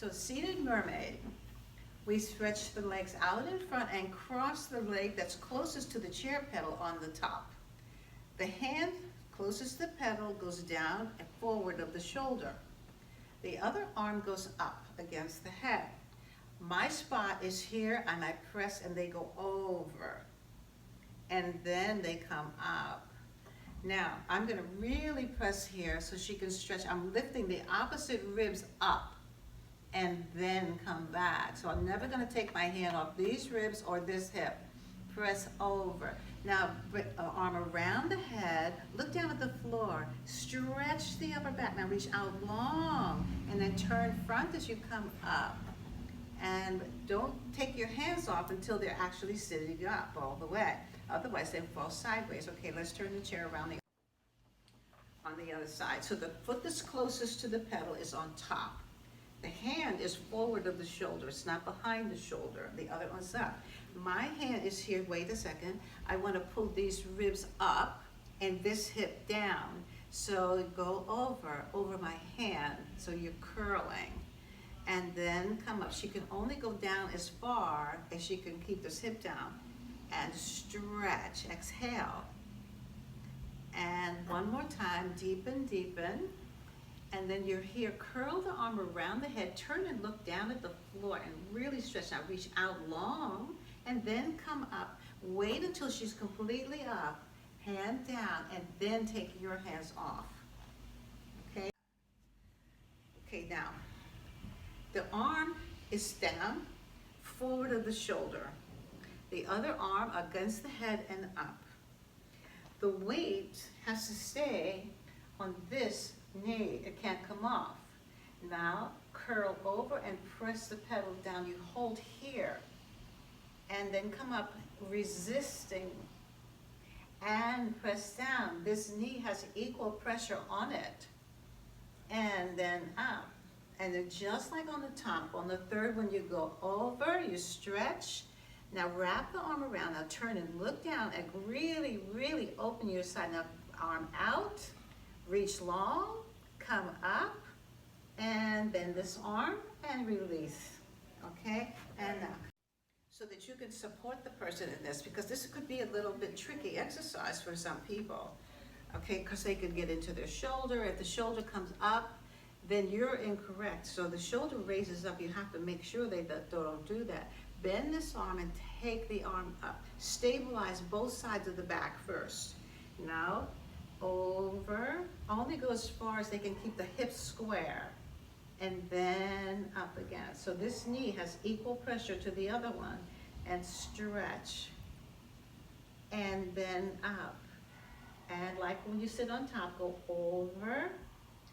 So seated mermaid, we stretch the legs out in front and cross the leg that's closest to the chair pedal on the top. The hand closest to the pedal goes down and forward of the shoulder. The other arm goes up against the head. My spot is here and I press and they go over. And then they come up. Now, I'm gonna really press here so she can stretch. I'm lifting the opposite ribs up and then come back. So I'm never gonna take my hand off these ribs or this hip. Press over. Now, arm around the head, look down at the floor, stretch the upper back. Now reach out long and then turn front as you come up. And don't take your hands off until they're actually sitting up all the way. Otherwise, they fall sideways. Okay, let's turn the chair around on the other side. So the foot that's closest to the pedal is on top. The hand is forward of the shoulder. It's not behind the shoulder. The other one's up. My hand is here. Wait a second. I want to pull these ribs up and this hip down. So go over my hand. So you're curling. And then come up. She can only go down as far as she can keep this hip down. And stretch. Exhale. And one more time. Deepen, deepen. And then you're here. Curl the arm around the head. Turn and look down at the floor and really stretch out. Reach out long and then come up. Wait until she's completely up. Hand down and then take your hands off. Okay? Okay, now. The arm is down, forward of the shoulder. The other arm against the head and up. The weight has to stay on this knee. It can't come off. Now, curl over and press the pedal down. You hold here. And then come up, resisting. And press down. This knee has equal pressure on it. And then up. And then just like on the top, on the third one, you go over, you stretch. Now wrap the arm around. Now turn and look down and really, really open your side. Now arm out, reach long, come up, and bend this arm and release. Okay? And now, so that you can support the person in this, because this could be a little bit tricky exercise for some people. Okay? Because they could get into their shoulder. If the shoulder comes up, then you're incorrect. So the shoulder raises up. You have to make sure they don't do that. Bend this arm and take the arm up. Stabilize both sides of the back first. Now, over. Only go as far as they can keep the hips square. And then up again. So this knee has equal pressure to the other one. And stretch. And then up. And like when you sit on top, go over.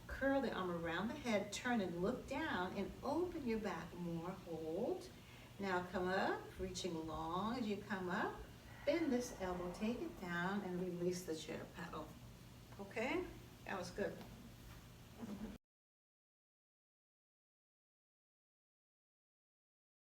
Curl the arm around the head, turn and look down and open your back more, hold. Now come up, reaching long as you come up, bend this elbow, take it down and release the chair pedal. Okay? That was good.